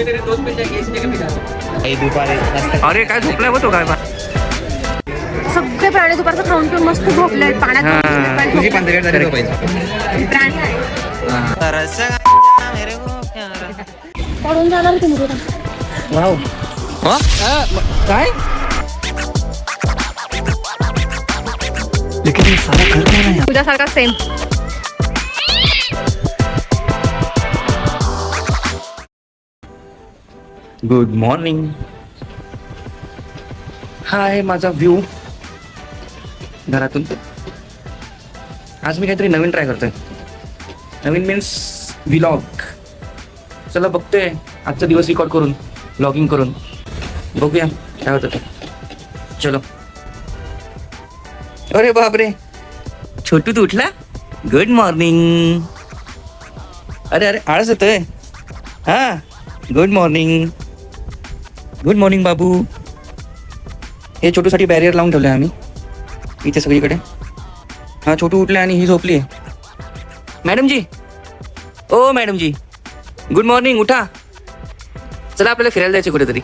तेरे दोस्त मिल जाएंगे इस जगह पे जा। दुपारी अरे काय झोपलाय बघ तो काय सगळे प्राणी दुपारचं खाऊन पिऊन मस्त झोपले पाण्यात. तुझी 15 झाली झोपायची. प्राणी आहे पडून जाणार तुम्ही. वाव काय लेकिन ये सारा घर कौन है? तुझ्यासारखा सेम. Good morning. हा आहे माझा व्ह्यू घरातून. आज मी काहीतरी नवीन ट्राय करतोय. नवीन मीन्स व्लॉग. चला बघतोय आजचा दिवस रेकॉर्ड करून, व्लॉगिंग करून बघूया काय होतं ते. चलो. अरे बापरे, छोटू तू उठला. Good morning. अरे अरे आळस येतोय. हा गुड मॉर्निंग. गुड मॉर्निंग बाबू. हे छोटूसाठी बॅरियर लावून ठेवलं आहे आम्ही इथे सगळीकडे. हा छोटू उठले आणि ही झोपली आहे. मॅडम जी, ओ मॅडम जी, गुड मॉर्निंग. उठा, चला आपल्याला फिरायला जायचं कुठेतरी.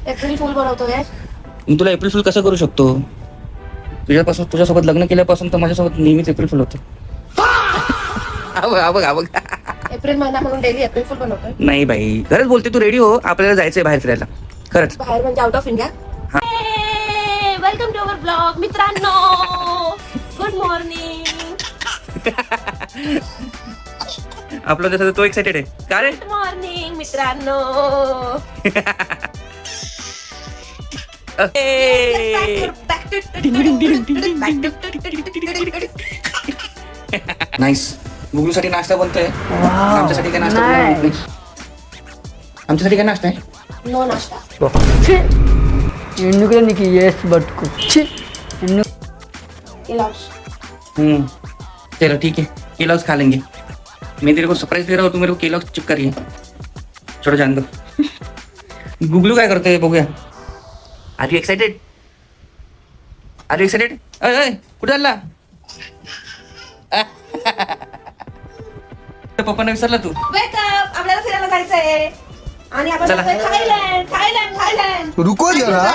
एप्रिल फुल बनवतो काय? मी तुला एप्रिल फुल कसं करू शकतो? तुझ्यासोबत लग्न केल्यापासून तर माझ्यासोबत नेहमीच एप्रिल फुल होतं. बघ एप्रिल महिना म्हणून डेली एप्रिल फुल बनवतोय. नाही बाई, खरंच बोलते. तू रेडी हो, आपल्याला जायचंय बाहेर फिरायला. खरंच बाहेर म्हणजे out of India. Welcome to our blog मित्रांनो. Good morning. आपला जसं तो एक्साइटेड आहे का रे? गुड मॉर्निंग मित्रांनो. नाईस. गुगलूसाठी नाश्ता बनतोय. आमच्यासाठी काय नाश्ता बनवणार? आमच्यासाठी काय नाश्ता आहे? नो नाश्ता. चलो ठीक है, केलॉग्स खा लेंगे. मैं तेरे को सरप्राइज दे रहा हूँ, तू मेरे को केलॉग्स चिप करिए. छोड़ो जान दो. गुगलू काय करतोय बघूया. Are you excited? Are you excited? अय कुठे चालला? पप्पांना विसरला तू? वेलकम. आपल्याला फिरायला जायचंय आणि आपण चला. जातोय थायलंड. Thailand Thailand. रुको जरा.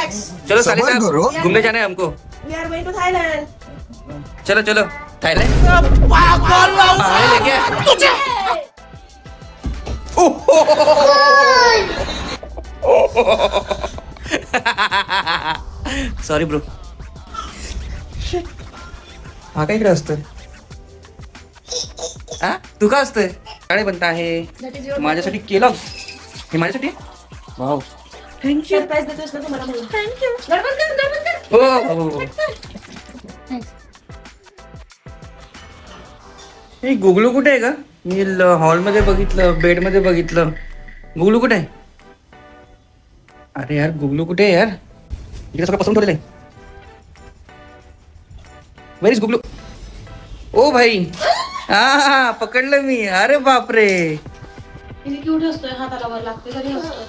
चलो साले सबर करो. साहब, घूमने जाना है हमको. We are going to Thailand. चलो चलो थाईलैंड. Sorry bro. हा काय इकडे असतोय? हा तू का असतोय? काय बनत आहे माझ्यासाठी केलॉग्स. हे माझ्यासाठी. Wow thank you. सरप्राईज देतोस ना तुम्हाला म्हणून. थँक्यू. गडबड कर. हो. हे गुगलू कुठे आहे का? मी हॉलमध्ये बघितलं, बेडमध्ये बघितलं. गुगलू कुठे आहे? अरे यार गुगलू कुठे आहे यार? इकडे सगळं पसंत ठेवलेलं आहे. वेर इज गुगलू? ओ भाई, हा पकडलं मी. अरे बापरे. किती क्यूट असतोय. हाताला वर लागते तरी असतोय.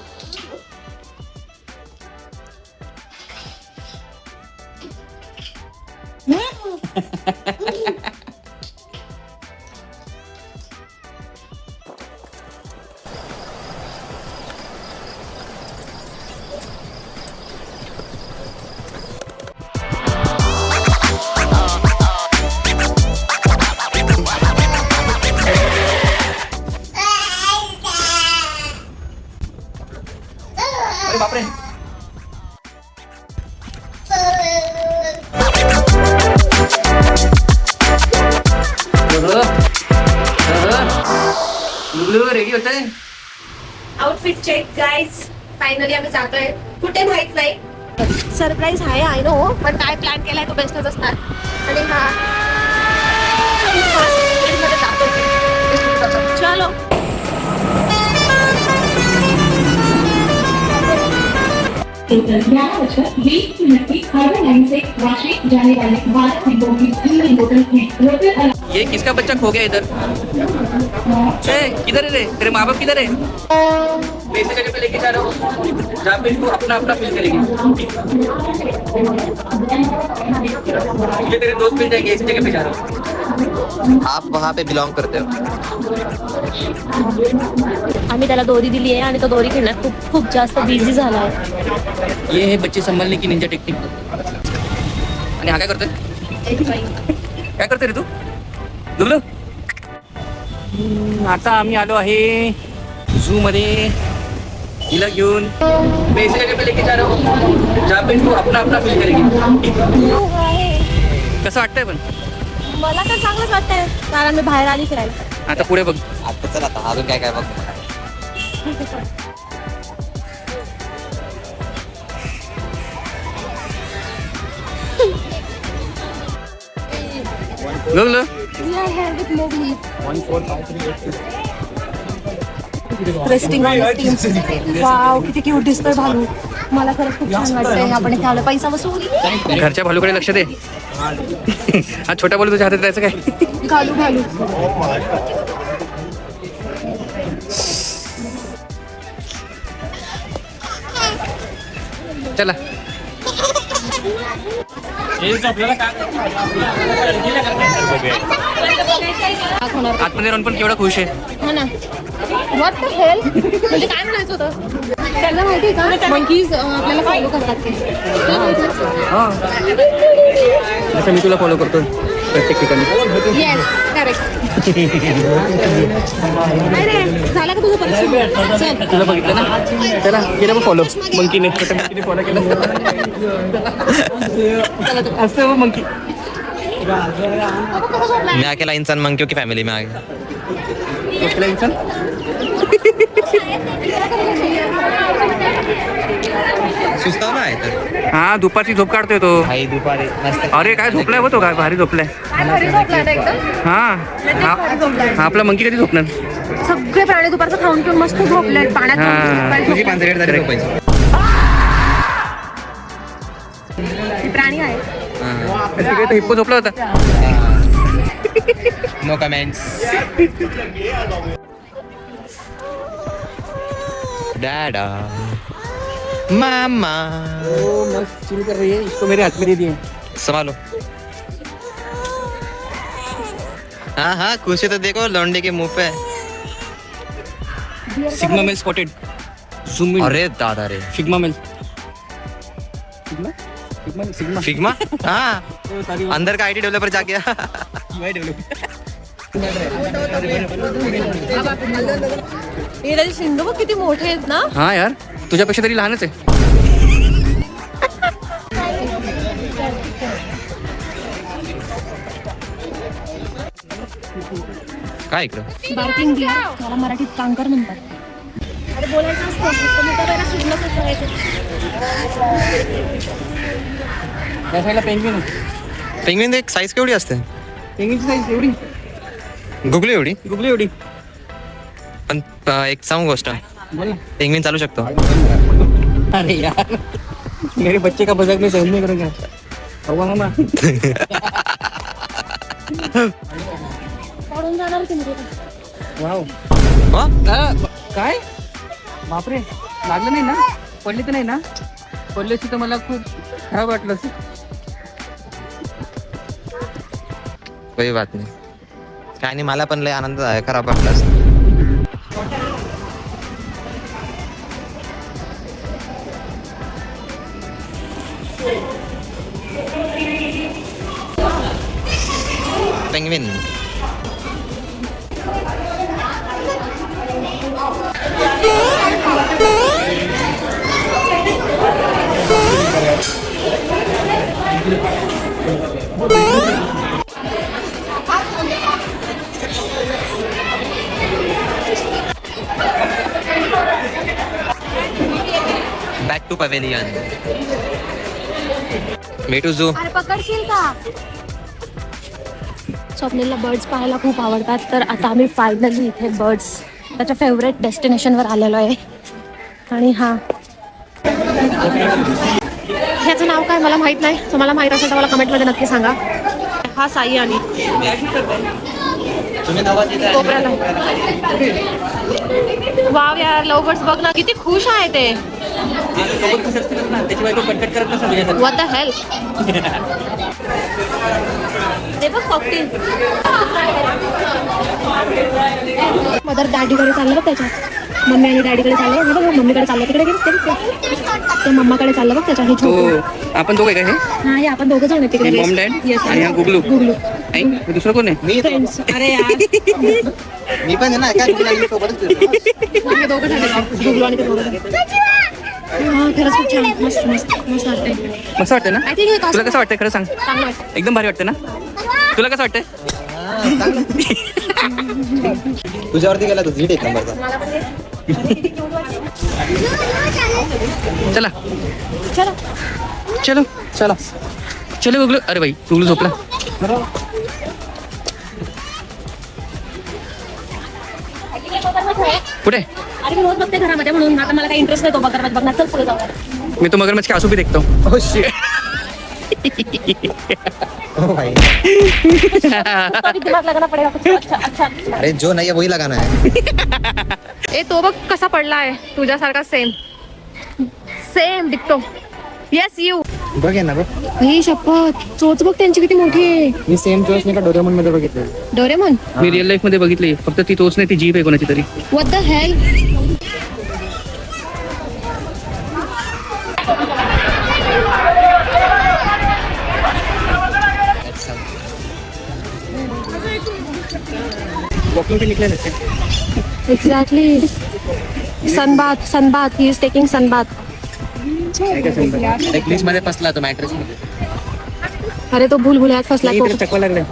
अरे बापरे. गुगलू रेडी होत आहे. Outfit check guys. फायनली आम्ही जातोय कुठे माहित नाही. सरप्राईज आहे आय नो, पण काय प्लॅन केलाय तो बेस्टच असणार. आणि हा चलो. ये किसका बच्चा खो गया इधर? किधर है रे? तेरे माँ बाप किधर है? मैं ऐसे जगह पे लेके जा रहा हूँ जहाँ पे इसको अपना अपना फील करेगी. ये तेरे दोस्त मिल जाएंगे, ऐसी जगह पे जा रहा हूँ. आप वहाँ पे बिलोंग करते हो. आम्ही त्याला दोरी दिली आहे आणि तो दोरी खेळण्यात खूप खूप जास्त बिझी झाला आहे. ये है बच्चे संभालने की निंजा टेक्निक. आणि हा काय करतोय? काय करतोय रे तू? दुबलो. आता आम्ही आलो आहे झू मध्ये हिला घेऊन. मैं इसे जगह पे लेके जा रहा हूँ जहाँ पे तू अपना अपना फील करेगी. कसं वाटतंय पण? मला तर चांगलंच वाटतंय कारण मी बाहेर आली फिरायला. आता पुढे बघ. आता चल आता अजून काय काय बघ. बघलं वाव किती क्यूट दिसतोय भालू. मला खरंच खूप छान वाटतंय. आपण इथे आलो पैसा वसूल. घरच्या भालूकडे लक्ष दे. हा छोटा भालू तुझ्या हातात राहायचं काय? घालू घालू. चला आतमध्ये राहून पण केवढा खुश आहे. हो ना. व्हॉट द हेल म्हणजे काय म्हणायचं होतं त्यांना माहिती आहे का मंकीज आपल्याला फॉलो करतात ते. जसं मी तुला फॉलो करतो प्रत्येक ठिकाणी. Yes correct. झाला का तुझं परीक्षा? चल तुला बघितलं ना. चला केलं मग फॉलो. मंकीने मंकीने फॉलो केलं. चला असं मग मंकी. मैं अकेला इंसान मंकियों की फैमिली में आ गया. कसला इंसान? सुचताव ना तर हा दुपारची झोप काढतोय तो. भाई दुपारी मस्त. अरे काय झोपलाय तो. काय भारी झोपलाय. हा हा आपला मंकी कधी झोपणार? सगळे प्राणी दुपारचं खाऊन पिऊन मस्त झोपले पाण्यात. तुझी 5 मिनिट झाली झोपायची. प्राणी आहे. तिकडे तो हिप्पो झोपला होता. No comments. डैडा मामा मस्त चिल कर रही है. इसको मेरे हाथ में दे दिए. संभालो. हाँ हाँ खुशी तो देखो लौंडे के मुंह पे. Sigma male spotted. Zoom in. अरे दादा रे. Sigma male. Sigma sigma sigma figma. हाँ अंदर का आईटी डेवलपर जाके. हे त्याचे शिंग बघ किती मोठे आहेत ना. हा यार तुझ्यापेक्षा तरी लहानच आहे. काय इकडं. बार्किंग डिअर त्याला मराठीत कांकर म्हणतात. अरे बोलायचं असतं नुसतं मोठं वेळा शिकलं तर करायचं. या साईडला पेंग्विन आहे. पेंग्विन एक साईज केवढी असते. पेंग्विनची साईज एवढी गुगली एवढी. गुगली एवढी. पण एक सांगू गोष्ट. बोल ना. पेंग्विन चालू शकतो. अरे यार मेरे बच्चे का मजाक में सहन नहीं करूंगा. हवा मामा. पडून जाणार की म्हणजे. वाव. हो? काय बापरे लागलं नाही ना. पडली तर नाही ना. पडल्याची तर मला खूप खराब वाटलं. काही बात नाही. काय नाही मला पण लय आनंद आहे. खराब वाटलं असं. पेंग्विन. Back to pavilion. मी टू झू. अरे पकडशील का. स्वप्नीलला बर्ड्स पाहायला खूप आवडतात तर आता आम्ही फायनली इथे बर्ड्स त्याच्या फेवरेट डेस्टिनेशनवर आलेलो आहे. आणि हा ह्याचं नाव काय मला माहित नाही. तुम्हाला माहित असेल तर मला कमेंटमध्ये नक्की सांगा. हा साई आणि कोपऱ्याला. वाव यार लव बर्ड्स बघ ना किती खुश आहे ते. सोबत कसं असतील ना त्याची बायको कटकट करत नसतात. What the hell. ते बघ कॉकटेल. मदर डॅडीकडे चाललं बघ त्याच्यात. मम्मी आणि डॅडीकडे चाललं हे बघ. मम्मीकडे चाललं तिकडे ते मम्माकडे चाललं बघ त्याच्या. हे छोटं. आपण दोघं आहे का हे? हा हे आपण दोघं जण आहे तिकडे. मॉम डॅड Yes, आणि हा गुगलू. गुगलू आई, दुसरं कोण आहे? मी फ्रेंड्स. अरे यार मी पण आहे ना काय मी सोबतच फिरतो. हे दोघं झाले गुगलू आणि ते दोघं झाले. हा खरंच खूप छान. मस्त मस्त मस्त वाटतंय. मस्त वाटतं ना? आय थिंक हे तुला कसं वाटतंय खरं सांग? चांगलं वाटतं. एकदम भारी वाटतं ना? तुला कसं वाटतंय? तुझ्यावरती गेला तो झीट एक नंबरचा. मला पण हे. चला चला चलो चला चलो गुगलू. अरे बाई गुगलू झोपला. कुठे? अरे मी रोज बघते घरामध्ये म्हणून आता मला काही इंटरेस्ट नाही तो मगरमच्छ बघण्यात. चल पुढे जाऊया. मी तो मगरमच्छ के आंसू भी देखता हूँ. Oh shit. Oh भाई. तो भी दिमाग लगाना पडेगा कुछ. अच्छा अच्छा. अरे जो नाही है वही लगाना है. ए तो बघ कसा पडला आहे तुझ्यासारखा. सेम सेम डिक्टो. Yes you. बघ ना बघ. ही शपथ. चोच बघ त्यांची किती मोठी आहे. मी सेम चॉईस नाही का डोरेमॉन मध्ये बघितलं. डोरेमॉन. मी रिअल लाईफ मध्ये बघितली. फक्त ती तोच नाही, ती जीभ आहे कोणाची तरी. What the hell. वॉकिंग पे निकले रहते हैं. Exactly. Sunbath sunbath. He is taking sunbath. English मध्ये फसला तो मॅट्रेस मध्ये. अरे तो भूल भुलैयात फसला. नाही, इकडे चकवा लागलाय.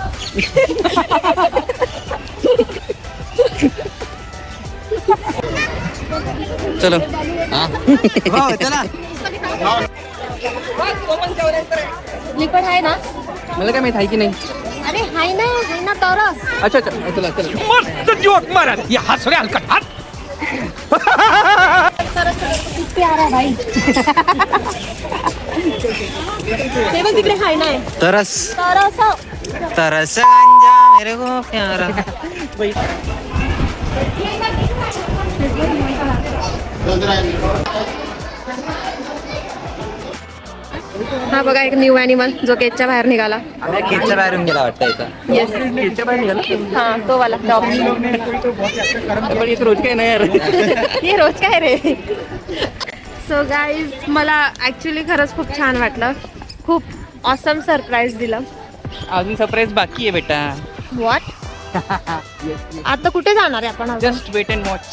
चलो हा. हो चला. लिपड आहे ना. मला काय माहित आहे की नाही. अरे हाय ना तरस. अच्छा अच्छा चला चला. मस्त जोक मारा ये हंस रहे हल्का हाथ. किती आ रहा भाई. ते बघ तिकडे हाय ना. तरस तरस. तरस अंजा मेरे को प्यारा. हा बघा एक न्यू अॅनिमल जो केजच्या बाहेर निघाला. केजच्या बाहेरून गेला वाटतं इथं. येस. हा तो वाला डॉग. पण एक रोज काय नाही यार. हे रोज काय रे. सो गाईज मला ऍक्च्युली खरंच खूप छान वाटलं. खूप ऑसम सरप्राईज दिलं. अजून सरप्राईज बाकी आहे बेटा. व्हॉट. आता कुठे जाणार आहे आपण. Just wait and watch.